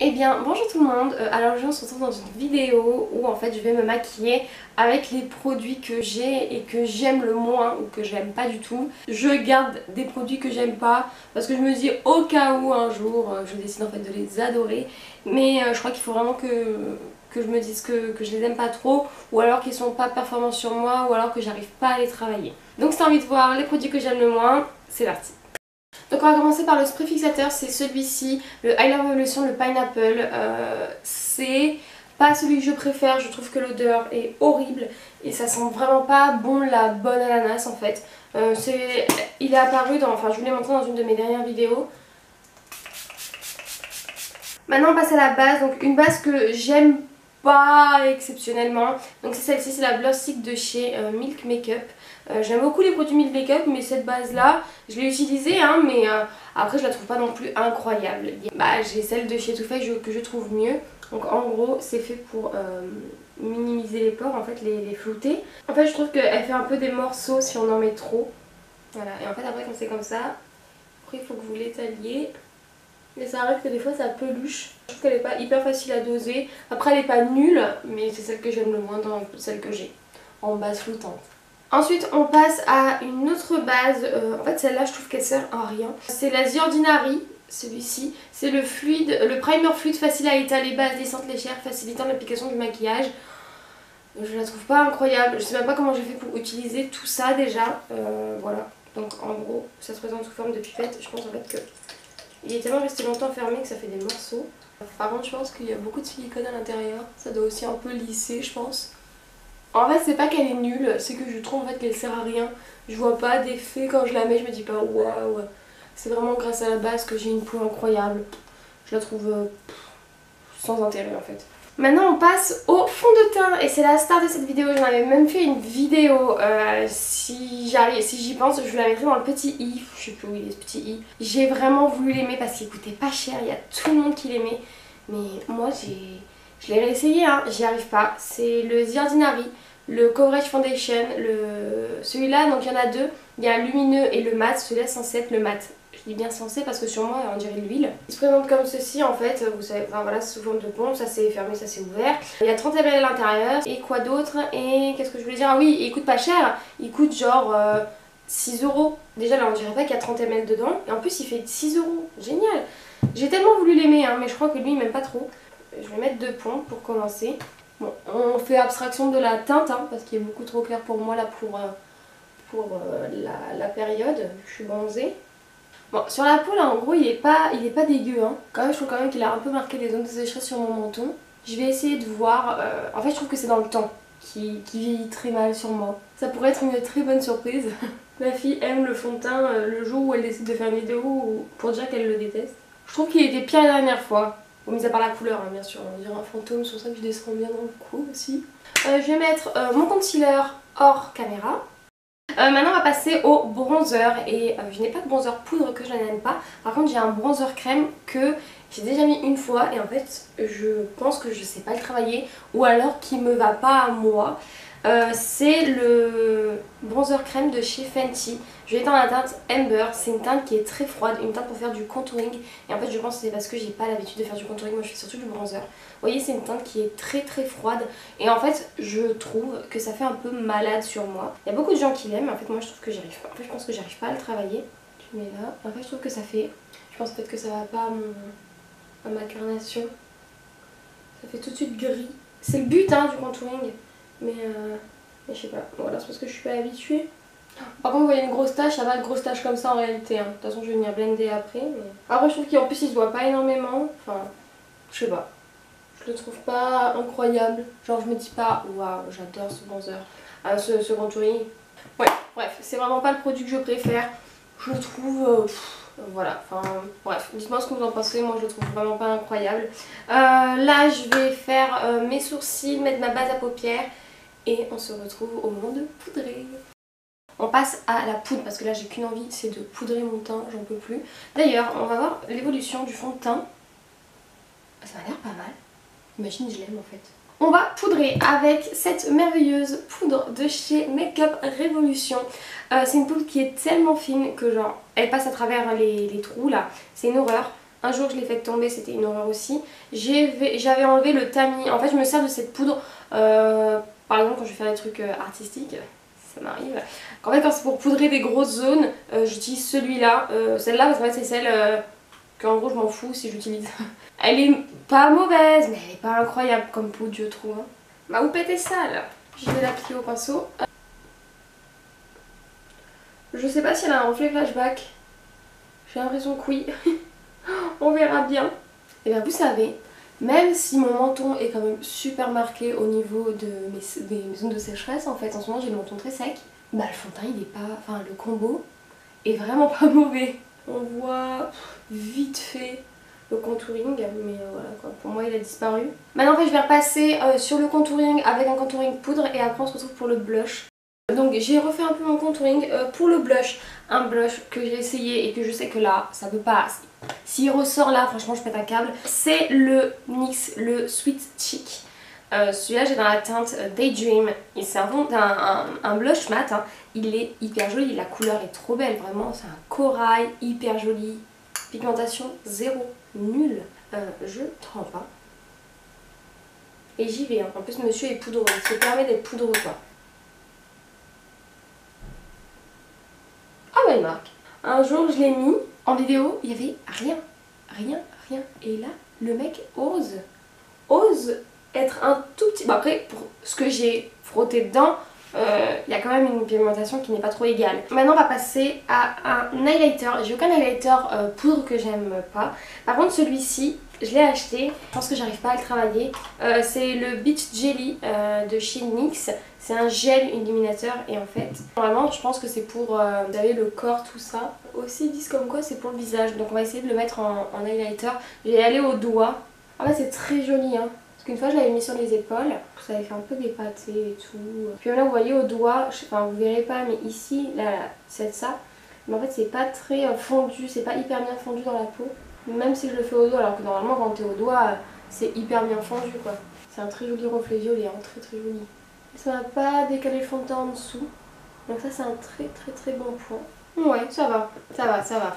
Eh bien bonjour tout le monde, alors aujourd'hui on se retrouve dans une vidéo où en fait je vais me maquiller avec les produits que j'ai et que j'aime le moins ou que j'aime pas du tout. Je garde des produits que j'aime pas parce que je me dis au cas où un jour je décide en fait de les adorer, mais je crois qu'il faut vraiment que je me dise que je les aime pas trop, ou alors qu'ils sont pas performants sur moi, ou alors que j'arrive pas à les travailler. Donc si t'as envie de voir les produits que j'aime le moins, c'est parti. Donc on va commencer par le spray fixateur, c'est celui-ci, le High Love Evolution, le Pineapple. C'est pas celui que je préfère, je trouve que l'odeur est horrible et ça sent vraiment pas bon la bonne ananas en fait. Il est apparu dans, enfin je vous l'ai montré dans une de mes dernières vidéos. Maintenant on passe à la base, donc une base que j'aime pas exceptionnellement. Donc c'est celle-ci, c'est la Gloss Stick de chez Milk Makeup. J'aime beaucoup les produits Milk Makeup, mais cette base là je l'ai utilisée hein, mais après je la trouve pas non plus incroyable. Bah, j'ai celle de chez Too Faced que je trouve mieux. Donc en gros c'est fait pour minimiser les pores, en fait les flouter. En fait je trouve qu'elle fait un peu des morceaux si on en met trop. Voilà, et en fait après quand c'est comme ça, après il faut que vous l'étaliez. Et ça arrive que des fois ça peluche. Je trouve qu'elle est pas hyper facile à doser. Après elle est pas nulle, mais c'est celle que j'aime le moins dans celle que j'ai en base floutante. Ensuite on passe à une autre base, en fait celle-là je trouve qu'elle sert à rien. C'est la The Ordinary, celui-ci. C'est le fluide, le primer fluide facile à étaler, base descente légère, facilitant l'application du maquillage. Je la trouve pas incroyable, je sais même pas comment j'ai fait pour utiliser tout ça déjà. Voilà, donc en gros ça se présente sous forme de pipette. Je pense en fait que il est tellement resté longtemps fermé que ça fait des morceaux. Par contre je pense qu'il y a beaucoup de silicone à l'intérieur, ça doit aussi un peu lisser je pense. En fait c'est pas qu'elle est nulle, c'est que je trouve en fait qu'elle sert à rien. Je vois pas d'effet quand je la mets, je me dis pas waouh. C'est vraiment grâce à la base que j'ai une peau incroyable. Je la trouve sans intérêt en fait. Maintenant on passe au fond de teint et c'est la star de cette vidéo. J'en avais même fait une vidéo, si j'y pense je vous la mettrai dans le petit i, je sais plus où il est ce petit i. J'ai vraiment voulu l'aimer parce qu'il coûtait pas cher, il y a tout le monde qui l'aimait. Mais moi je l'ai réessayé hein, j'y arrive pas. C'est le The Ordinary, le Coverage Foundation, celui-là donc il y en a deux. Il y a un lumineux et le mat, celui-là c'est censé être le mat. Je dis bien censé parce que sur moi on dirait de l'huile. Il se présente comme ceci en fait, vous savez, enfin voilà, sous forme de pompe, ça c'est fermé, ça c'est ouvert. Il y a 30 ml à l'intérieur. Et quoi d'autre? Et qu'est-ce que je voulais dire? Ah oui, il coûte pas cher, il coûte genre 6 €. Déjà là on dirait pas qu'il y a 30 ml dedans. Et en plus il fait 6 €, génial. J'ai tellement voulu l'aimer hein, mais je crois que lui il m'aime pas trop. Je vais mettre 2 pompes pour commencer. Bon, on fait abstraction de la teinte hein, parce qu'il est beaucoup trop clair pour moi là pour la période. Je suis bronzée. Bon, sur la peau là en gros il est pas dégueu hein. Quand même je trouve quand même qu'il a un peu marqué les zones de sécheresse sur mon menton. Je vais essayer de voir, en fait je trouve que c'est dans le temps qui vieillit très mal sur moi. Ça pourrait être une très bonne surprise. Ma fille aime le fond de teint le jour où elle décide de faire une vidéo pour dire qu'elle le déteste. Je trouve qu'il était pire la dernière fois. Bon, mis à part la couleur hein, bien sûr, on dirait un fantôme, sur ça que je descends bien dans le cou aussi. Je vais mettre mon concealer hors caméra. Maintenant on va passer au bronzer et je n'ai pas de bronzer poudre que je n'aime pas. Par contre j'ai un bronzer crème que j'ai déjà mis une fois et en fait je pense que je sais pas le travailler ou alors qu'il me va pas à moi. C'est le bronzer crème de chez Fenty. Je vais dans la teinte Amber, c'est une teinte qui est très froide, une teinte pour faire du contouring. Et en fait je pense que c'est parce que j'ai pas l'habitude de faire du contouring, moi je fais surtout du bronzer. Vous voyez c'est une teinte qui est très très froide et en fait je trouve que ça fait un peu malade sur moi. Il y a beaucoup de gens qui l'aiment, en fait moi je trouve que j'y arrive pas. En fait je pense que j'arrive pas à le travailler. Je mets là, en fait je trouve que ça fait, je pense peut-être que ça va pas à ma carnation. Ça fait tout de suite gris. C'est le but hein, du contouring. Mais je sais pas, voilà c'est parce que je suis pas habituée. Par contre vous voyez une grosse tache, ça va de grosse tache comme ça en réalité hein. De toute façon je vais venir blender après mais... Après je trouve qu'en plus il se voit pas énormément. Enfin je sais pas, je le trouve pas incroyable. Genre je me dis pas waouh j'adore ce bronzer, ce contouring. Ouais bref c'est vraiment pas le produit que je préfère. Je le trouve voilà, enfin bref, dites-moi ce que vous en pensez, moi je le trouve vraiment pas incroyable. Là je vais faire mes sourcils, mettre ma base à paupières et on se retrouve au moment de poudrer. On passe à la poudre parce que là j'ai qu'une envie, c'est de poudrer mon teint, j'en peux plus. D'ailleurs on va voir l'évolution du fond de teint. Ça m'a l'air pas mal, imagine je l'aime en fait. On va poudrer avec cette merveilleuse poudre de chez Makeup Revolution. C'est une poudre qui est tellement fine que genre elle passe à travers les trous là, c'est une horreur. Un jour je l'ai fait tomber, c'était une horreur aussi. J'avais enlevé le tamis. En fait je me sers de cette poudre par exemple quand je vais faire des trucs artistiques, ça m'arrive. En fait quand c'est pour poudrer des grosses zones, j'utilise celui-là. Celle-là parce qu'en fait c'est celle qu'en gros je m'en fous si j'utilise. Elle est pas mauvaise mais elle est pas incroyable comme poudre je trouve. Hein. Ma houppette est sale. Je vais l'appliquer au pinceau. Je sais pas si elle a un reflet flashback. J'ai l'impression que oui. On verra bien. Et bien vous savez, même si mon menton est quand même super marqué au niveau de mes zones de sécheresse, en fait en ce moment j'ai le menton très sec, bah le fond de teint il est pas, enfin le combo est vraiment pas mauvais. On voit vite fait le contouring, mais voilà quoi, pour moi il a disparu. Maintenant en fait je vais repasser sur le contouring avec un contouring poudre et après on se retrouve pour le blush. Donc j'ai refait un peu mon contouring pour le blush, un blush que j'ai essayé et que je sais que là ça peut pas, s'il ressort là franchement je pète un câble, c'est le NYX, le Sweet Cheek. Celui-là j'ai dans la teinte Daydream et c'est un blush mat, hein. Il est hyper joli, la couleur est trop belle vraiment, c'est un corail hyper joli, pigmentation zéro, nul, je trempe pas. Et j'y vais, hein. En plus monsieur est poudreux, il se permet d'être poudreux quoi. Ah bah il marque. Un jour je l'ai mis en vidéo, il y avait rien. Rien. Et là, le mec ose être un tout petit... Bon après, pour ce que j'ai frotté dedans, il y a quand même une pigmentation qui n'est pas trop égale. Maintenant on va passer à un highlighter. J'ai aucun highlighter poudre que j'aime pas. Par contre celui-ci, je l'ai acheté. Je pense que j'arrive pas à le travailler. C'est le Beach Jelly de chez NYX. C'est un gel illuminateur et en fait, normalement je pense que c'est pour, vous savez, le corps, tout ça. Aussi ils disent comme quoi c'est pour le visage. Donc on va essayer de le mettre en highlighter. Je vais aller au doigt. Ah bah c'est très joli hein. Parce qu'une fois je l'avais mis sur les épaules, ça avait fait un peu des pâtés et tout. Puis là vous voyez au doigt, enfin vous verrez pas mais ici, là c'est ça. Mais en fait c'est pas très fondu, c'est pas hyper bien fondu dans la peau. Même si je le fais au doigt, alors que normalement quand t'es au doigt c'est hyper bien fondu quoi. C'est un très joli reflet violet, hein, très joli. Ça va pas décaler le fond de teint en dessous. Donc ça c'est un très bon point. Ouais ça va,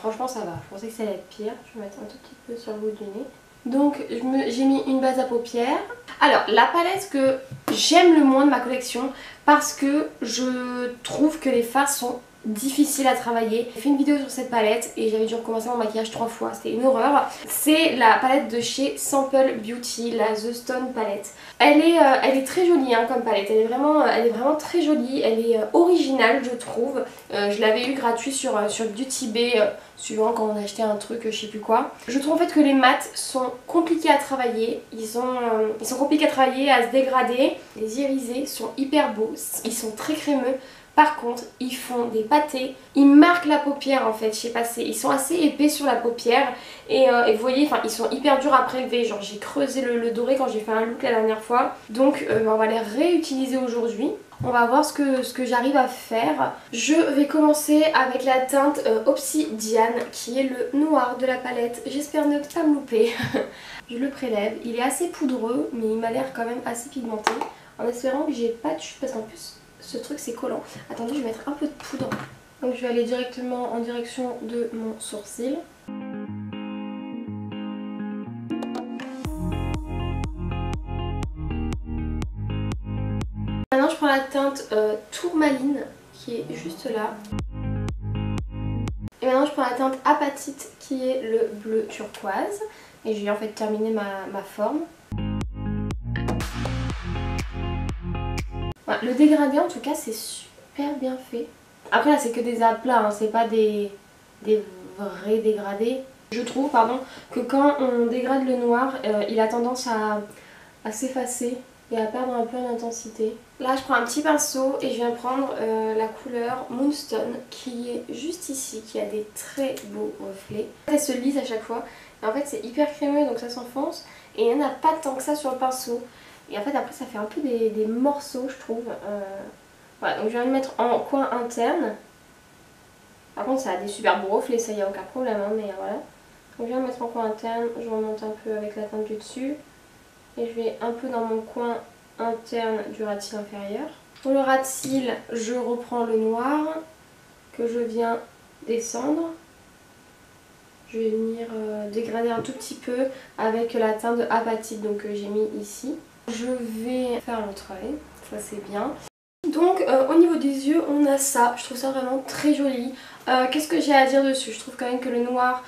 franchement ça va. Je pensais que ça allait être pire, je vais mettre un tout petit peu sur le bout du nez. Donc j'ai mis une base à paupières. Alors la palette que j'aime le moins de ma collection parce que je trouve que les fards sont difficiles à travailler. J'ai fait une vidéo sur cette palette et j'avais dû recommencer mon maquillage 3 fois, c'était une horreur. C'est la palette de chez Sample Beauty, la The Stone palette. Elle est très jolie hein, comme palette, elle est vraiment très jolie, elle est originale je trouve. Je l'avais eu gratuit sur Beauty Bay, suivant quand on achetait un truc je sais plus quoi. Je trouve en fait que les mats sont compliqués à travailler, ils sont compliqués à travailler, à se dégrader. Les irisés sont hyper beaux, ils sont très crémeux. Par contre, ils font des pâtés, ils marquent la paupière en fait, je sais pas, ils sont assez épais sur la paupière et vous voyez, enfin ils sont hyper durs à prélever, genre j'ai creusé le doré quand j'ai fait un look la dernière fois. Donc on va les réutiliser aujourd'hui. On va voir ce que j'arrive à faire. Je vais commencer avec la teinte Obsidian qui est le noir de la palette. J'espère ne pas me louper. Je le prélève, il est assez poudreux mais il m'a l'air quand même assez pigmenté. En espérant que j'ai pas de chute parce qu'en plus ce truc c'est collant. Attendez, je vais mettre un peu de poudre. Donc je vais aller directement en direction de mon sourcil. Maintenant je prends la teinte Tourmaline qui est juste là. Et maintenant je prends la teinte Apatite qui est le bleu turquoise. Et je vais en fait terminer ma forme. Voilà, le dégradé en tout cas c'est super bien fait. Après là c'est que des aplats, hein, c'est pas des vrais dégradés. Je trouve que quand on dégrade le noir, il a tendance à s'effacer et à perdre un peu en intensité. Là je prends un petit pinceau et je viens prendre la couleur Moonstone qui est juste ici, qui a des très beaux reflets. Elle se lisse à chaque fois et en fait c'est hyper crémeux donc ça s'enfonce et il n'y en a pas tant que ça sur le pinceau. Et en fait après ça fait un peu des morceaux je trouve. Voilà, donc je viens de le mettre en coin interne. Par contre ça a des super beaux reflets, ça y a aucun problème hein, mais voilà. Donc je viens de le mettre en coin interne, je remonte un peu avec la teinte du dessus. Et je vais un peu dans mon coin interne du ras de cils inférieur. Pour le ras de cils, je reprends le noir que je viens descendre. Je vais venir dégrader un tout petit peu avec la teinte de Apatite, donc j'ai mis ici. Je vais faire l'autre œil, ça c'est bien. Donc au niveau des yeux on a ça, je trouve ça vraiment très joli. Qu'est-ce que j'ai à dire dessus? Je trouve quand même que le noir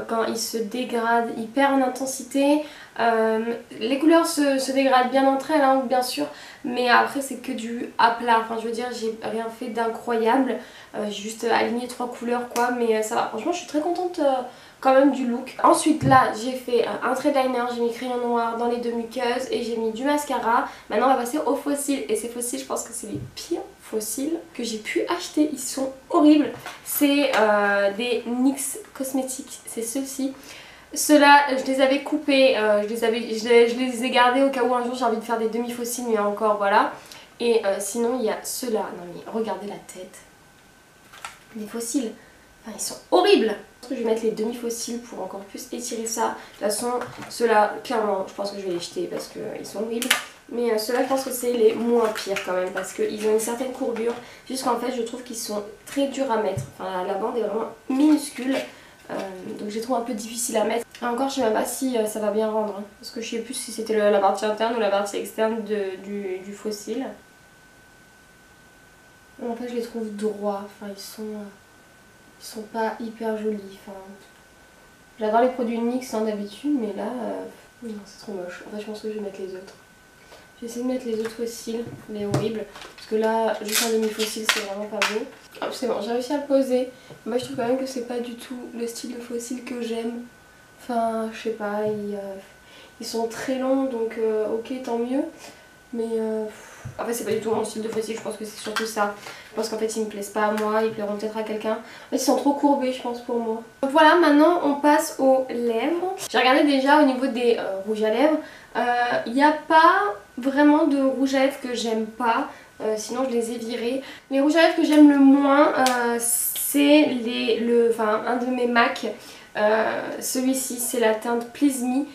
quand il se dégrade il perd en intensité. Les couleurs se dégradent bien entre elles hein, bien sûr, mais après c'est que du à plat, enfin je veux dire j'ai rien fait d'incroyable. J'ai juste aligné 3 couleurs quoi, mais ça va, franchement je suis très contente quand même du look. Ensuite là j'ai fait un trait de liner, j'ai mis crayon noir dans les deux muqueuses et j'ai mis du mascara. Maintenant on va passer aux fossiles et ces fossiles je pense que c'est les pires fossiles que j'ai pu acheter, ils sont horribles. C'est des NYX Cosmetics, c'est ceux-ci. Ceux-là je les avais coupés, je les ai gardés au cas où un jour j'ai envie de faire des demi-fossiles mais encore voilà. Et sinon il y a ceux-là, non mais regardez la tête, les fossiles. Enfin, ils sont horribles. Je vais mettre les demi-fossiles pour encore plus étirer ça. De toute façon, ceux-là, clairement, je pense que je vais les jeter parce qu'ils sont horribles. Mais ceux-là, je pense que c'est les moins pires quand même parce qu'ils ont une certaine courbure. Juste qu'en fait, je trouve qu'ils sont très durs à mettre. Enfin, la bande est vraiment minuscule. Donc je les trouve un peu difficiles à mettre. Et encore, je sais même pas si ça va bien rendre. Hein, parce que je sais plus si c'était la partie interne ou la partie externe du fossile. En fait, je les trouve droits. Enfin, ils sont pas hyper jolis. Enfin, j'adore les produits NYX hein, d'habitude, mais là, non, c'est trop moche. En fait, je pense que je vais mettre les autres. Je vais essayer de mettre les autres fossiles, les horribles. Parce que là, juste un demi-fossile, c'est vraiment pas beau. Hop, c'est bon, j'ai réussi à le poser. Moi, je trouve quand même que c'est pas du tout le style de fossile que j'aime. Enfin, je sais pas, ils sont très longs, donc ok, tant mieux. Mais en fait c'est pas du tout mon style de fossile, je pense que c'est surtout ça. Je pense qu'en fait ils me plaisent pas à moi, ils plairont peut-être à quelqu'un. En fait ils sont trop courbés je pense pour moi. Donc voilà, maintenant on passe aux lèvres. J'ai regardé déjà au niveau des rouges à lèvres. Il n'y a pas vraiment de rouge à lèvres que j'aime pas. Sinon je les ai virés. Les rouges à lèvres que j'aime le moins c'est un de mes MAC. Celui-ci c'est la teinte Please Me.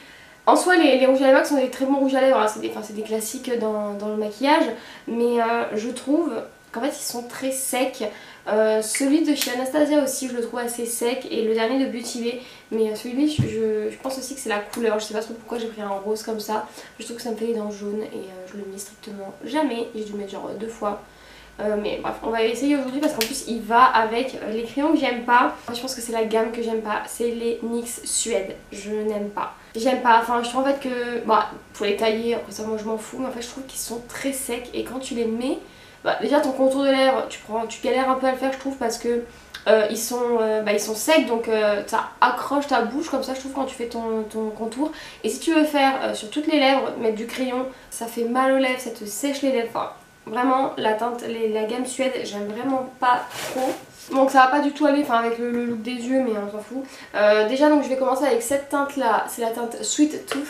En soi les rouges à lèvres sont des très bons rouges à lèvres, hein. C'est des classiques dans le maquillage, mais je trouve qu'en fait ils sont très secs. Celui de chez Anastasia aussi je le trouve assez sec et le dernier de Beauty Bay, mais celui-là je pense aussi que c'est la couleur, je sais pas trop pourquoi j'ai pris un rose comme ça, je trouve que ça me fait les dents jaunes et je le mets strictement jamais, j'ai dû le mettre genre 2 fois. Mais bref, on va essayer aujourd'hui parce qu'en plus il va avec les crayons que j'aime pas. Moi, je pense que c'est la gamme que j'aime pas, c'est les NYX Suède, je n'aime pas. J'aime pas, enfin je trouve en fait que, bah, faut les tailler, après ça moi je m'en fous, mais en fait je trouve qu'ils sont très secs et quand tu les mets, bah, déjà ton contour de lèvres, tu galères un peu à le faire je trouve parce que ils sont secs donc ça accroche ta bouche comme ça je trouve quand tu fais ton contour. Et si tu veux faire sur toutes les lèvres, mettre du crayon, ça fait mal aux lèvres, ça te sèche les lèvres, enfin, vraiment la teinte, la gamme Suède j'aime vraiment pas trop. Donc ça va pas du tout aller avec le look des yeux mais on s'en fout. Déjà donc je vais commencer avec cette teinte là, c'est la teinte Sweet Tooth.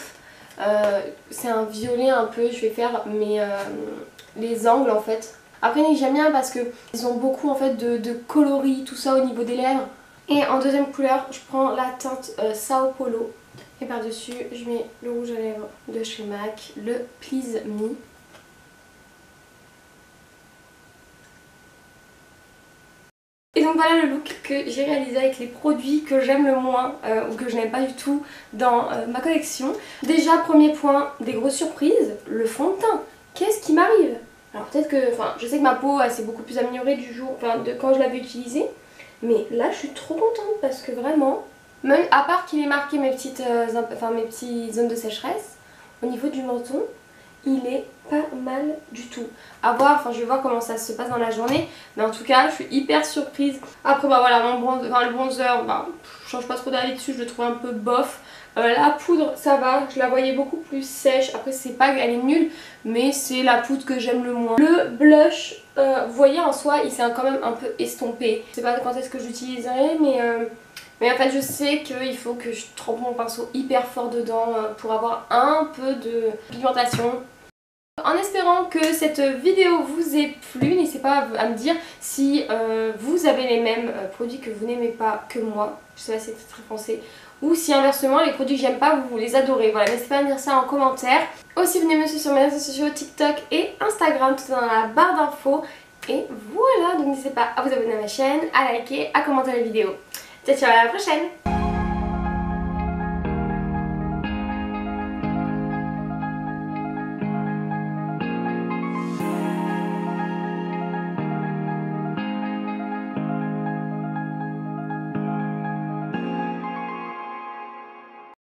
C'est un violet un peu, je vais faire les angles en fait. Après j'aime bien parce que ils ont beaucoup en fait de coloris, tout ça au niveau des lèvres. Et en deuxième couleur je prends la teinte Sao Paulo. Et par dessus je mets le rouge à lèvres de chez MAC, le Please Me. Et donc voilà le look que j'ai réalisé avec les produits que j'aime le moins ou que je n'aime pas du tout dans ma collection. Déjà premier point, des grosses surprises, le fond de teint. Qu'est-ce qui m'arrive? Alors peut-être que, je sais que ma peau s'est beaucoup plus améliorée de quand je l'avais utilisée. Mais là je suis trop contente parce que vraiment, même à part qu'il ait marqué mes petites zones de sécheresse, au niveau du menton, il est pas mal du tout. À voir, je vais voir comment ça se passe dans la journée, mais en tout cas je suis hyper surprise. Après bah voilà, le bronzer, je change pas trop d'avis dessus, je le trouve un peu bof. La poudre ça va, je la voyais beaucoup plus sèche, après c'est pas qu'elle est nulle, mais c'est la poudre que j'aime le moins. Le blush, vous voyez en soi il s'est quand même un peu estompé. Je sais pas quand est-ce que j'utiliserai mais en fait je sais qu'il faut que je trempe mon pinceau hyper fort dedans pour avoir un peu de pigmentation. En espérant que cette vidéo vous ait plu, n'hésitez pas à me dire si vous avez les mêmes produits que vous n'aimez pas que moi. Je sais pas si c'est très français. Ou si inversement les produits que j'aime pas vous les adorez. Voilà, n'hésitez pas à me dire ça en commentaire. Aussi venez me suivre sur mes réseaux sociaux TikTok et Instagram, tout dans la barre d'infos. Et voilà, donc n'hésitez pas à vous abonner à ma chaîne, à liker, à commenter la vidéo. Ciao ciao, à la prochaine!